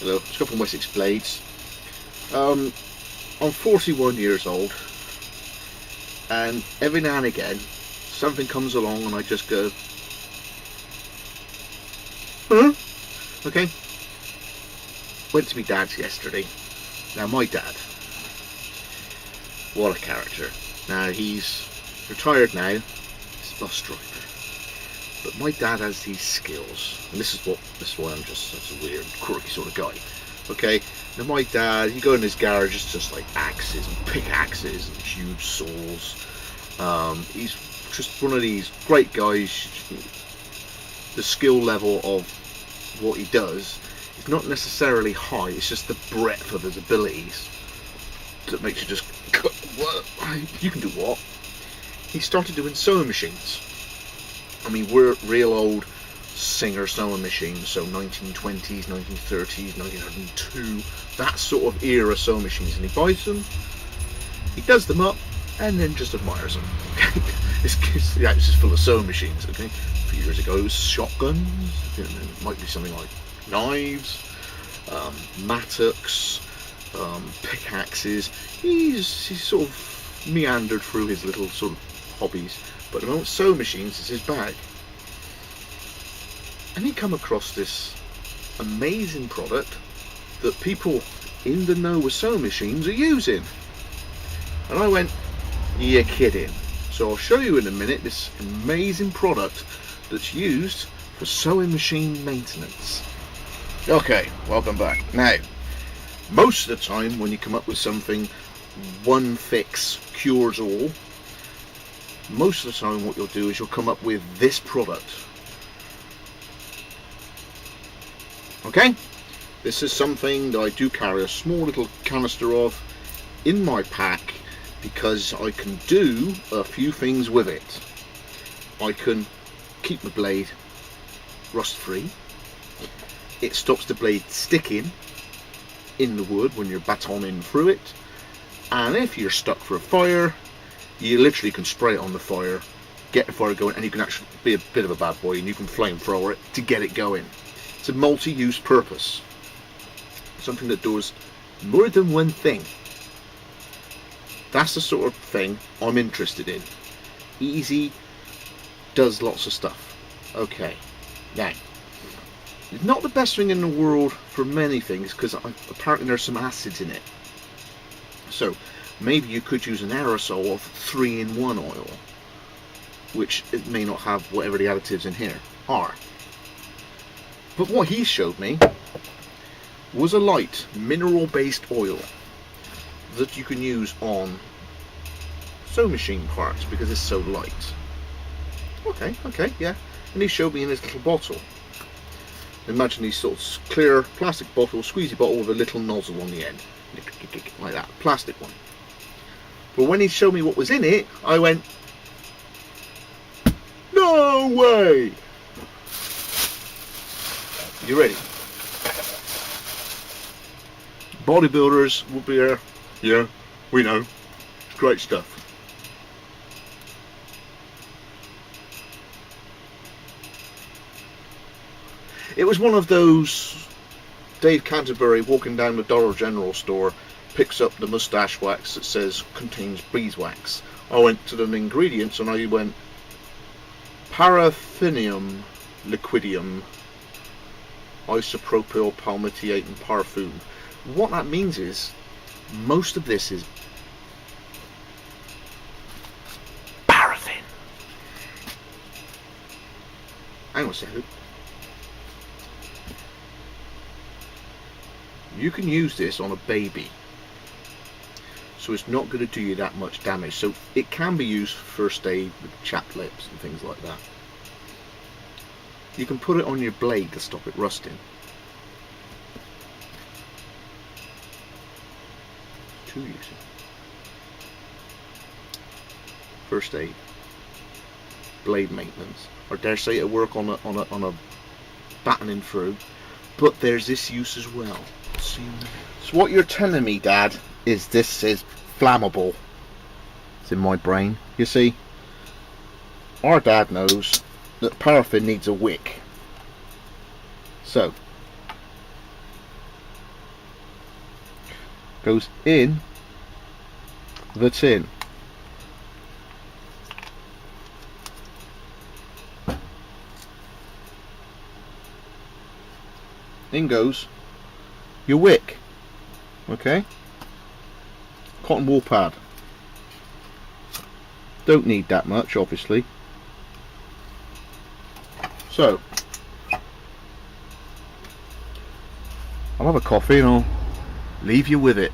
Hello, it's got from Wessex blades. I'm 41 years old, and every now and again something comes along and I just go, huh? Okay. Went to my dad's yesterday. Now my dad, what a character. Now he's retired now, he's a bus driver. But my dad has these skills, and this is why I'm just such a weird, quirky sort of guy. Okay, now my dad, you go in his garage, it's just like axes and pickaxes and huge saws. He's just one of these great guys. The skill level of what he does is not necessarily high, it's just the breadth of his abilities that makes you just, what? You can do what? He started doing sewing machines. I mean, we're real old Singer sewing machines, so 1920s, 1930s, 1902, that sort of era sewing machines. And he buys them, he does them up, and then just admires them. It's just full of sewing machines. Okay, a few years ago it was shotguns. It might be something like knives, mattocks, pickaxes. He's sort of meandered through his little sort of hobbies, but the moment sewing machines is his bag. And he come across this amazing product that people in the know with sewing machines are using. And I went, you're kidding. So I'll show you in a minute this amazing product that's used for sewing machine maintenance. Okay, welcome back. Now, most of the time when you come up with something, one fix cures all. Most of the time what you'll do is you'll come up with this product. Okay, this is something that I do carry a small little canister of in my pack because I can do a few things with it. I can keep the blade rust free. It stops the blade sticking in the wood when you're batoning through it. And if you're stuck for a fire, you literally can spray it on the fire, get the fire going, and you can actually be a bit of a bad boy and you can flamethrower it to get it going. It's a multi-use purpose, something that does more than one thing. That's the sort of thing I'm interested in. Easy, does lots of stuff. Okay, now, it's not the best thing in the world for many things because apparently there's some acids in it. So maybe you could use an aerosol of 3-in-1 oil, which it may not have whatever the additives in here are. But what he showed me was a light mineral-based oil that you can use on sewing machine parts because it's so light. Okay, yeah. And he showed me in his little bottle. Imagine these sort of clear plastic bottle, squeezy bottle with a little nozzle on the end, like that, plastic one. But when he showed me what was in it, I went, no way! You ready? Bodybuilders will be here. Yeah, we know. It's great stuff. It was one of those Dave Canterbury walking down the Dollar General store, picks up the moustache wax that says contains beeswax. I went to the ingredients and I went paraffinium liquidium isopropyl palmitiate and parfum. What that means is most of this is paraffin. Hang on a second. You can use this on a baby, so it's not going to do you that much damage. So it can be used for first aid with chapped lips and things like that. You can put it on your blade to stop it rusting. Two uses. First aid, blade maintenance, or dare say to work on a battening through. But there's this use as well. So what you're telling me, Dad, is this is flammable. It's in my brain. You see, our dad knows that paraffin needs a wick. So goes in the tin. In goes your wick. Okay, cotton wool pad. Don't need that much, obviously. So I'll have a coffee and I'll leave you with it.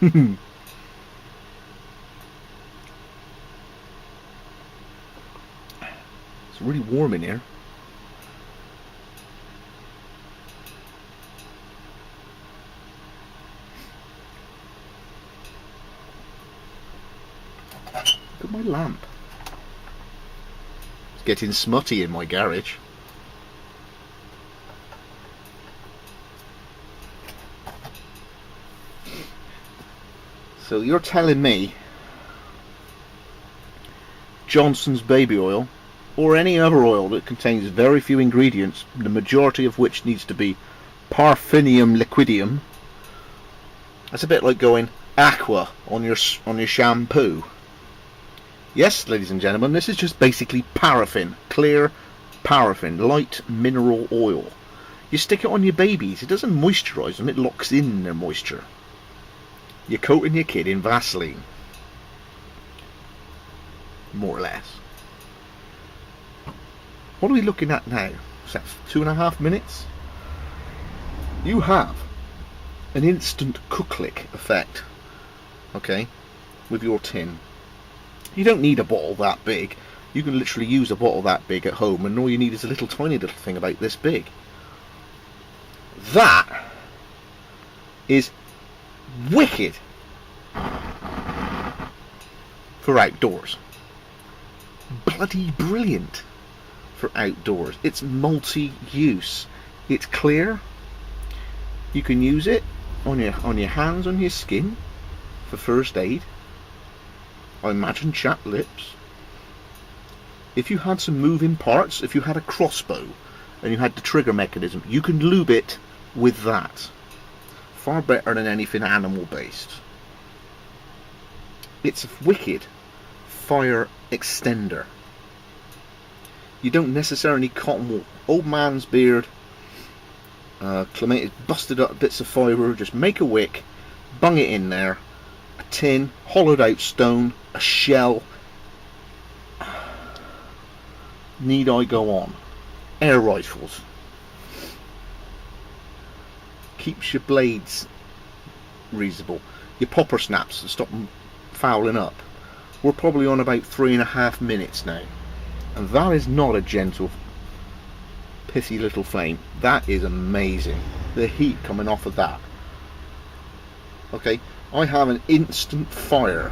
It's really warm in here. Look at my lamp. It's getting smutty in my garage. So you're telling me Johnson's baby oil, or any other oil that contains very few ingredients, the majority of which needs to be parfinium liquidium, that's a bit like going aqua on your shampoo. Yes, ladies and gentlemen, this is just basically paraffin, clear paraffin, light mineral oil. You stick it on your babies, it doesn't moisturise them, it locks in their moisture. You're coating your kid in Vaseline, more or less. What are we looking at now? Is that 2.5 minutes? You have an instant kudlik effect, okay, with your tin. You don't need a bottle that big. You can literally use a bottle that big at home, and all you need is a little tiny little thing about this big. That is wicked for outdoors. Bloody brilliant for outdoors. It's multi-use. It's clear. You can use it on your hands, on your skin for first aid. I imagine chapped lips. If you had some moving parts, if you had a crossbow and you had the trigger mechanism, you can lube it with that. Far better than anything animal based. It's a wicked fire extender. You don't necessarily need cotton wool. Old man's beard, clemated, busted up bits of fibre, just make a wick, bung it in there, a tin, hollowed out stone, a shell. Need I go on? Air rifles. Keeps your blades reasonable. Your popper snaps to stop them fouling up. We're probably on about 3.5 minutes now. And that is not a gentle, pissy little flame. That is amazing. The heat coming off of that. Okay, I have an instant fire.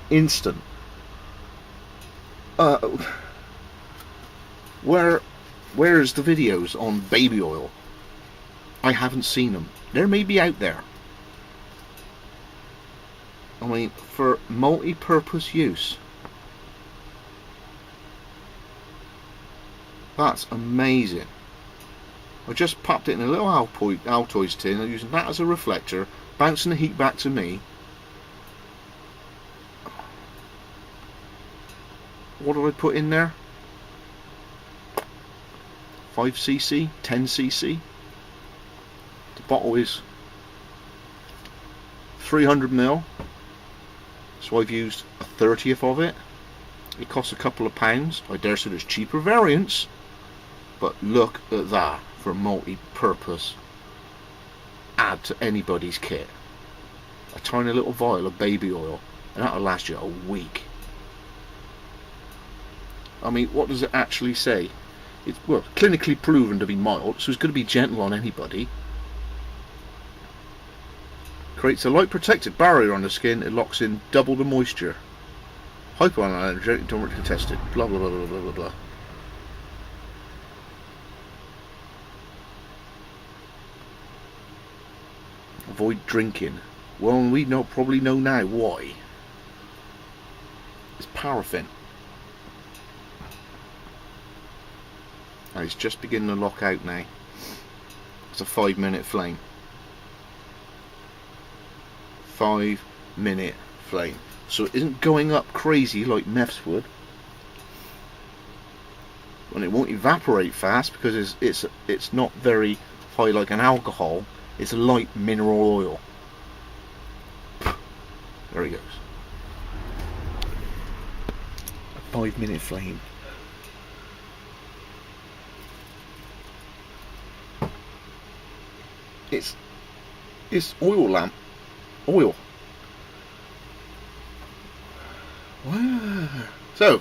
Instant. Where's the videos on baby oil? I haven't seen them. They may be out there. I mean, for multi-purpose use. That's amazing. I just popped it in a little Altoids tin, and using that as a reflector, bouncing the heat back to me. What did I put in there? 5cc, 10cc. The bottle is 300ml, so I've used a 30th of it. It costs a couple of pounds. I dare say there's cheaper variants, but look at that for multi-purpose. Add to anybody's kit. A tiny little vial of baby oil, and that'll last you a week. I mean, what does it actually say? It's, well, clinically proven to be mild, so it's going to be gentle on anybody. Creates a light protective barrier on the skin. It locks in double the moisture. Hypoallergenic, dermatologically tested. Blah blah blah blah blah blah blah. Avoid drinking. Well, we probably know now why. It's paraffin. And it's just beginning to lock out now. It's a 5-minute flame. 5-minute flame. So it isn't going up crazy like meths would. And it won't evaporate fast because it's not very high like an alcohol. It's a light mineral oil. There he goes. A 5-minute flame. It's oil lamp. Oil. Wow. So,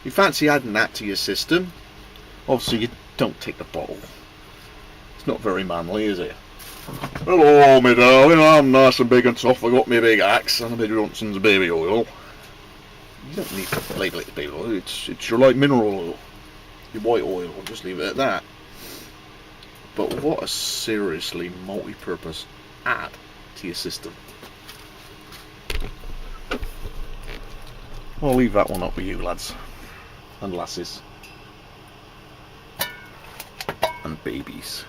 you fancy adding that to your system? Obviously you don't take the bottle. It's not very manly, is it? Hello, me darling, I'm nice and big and tough. I got me big axe and a bit of Johnson's baby oil. You don't need to label it as baby oil. It's your light mineral oil. Your white oil. I'll just leave it at that. But what a seriously multi-purpose add to your system. I'll leave that one up with you, lads and lasses and babies.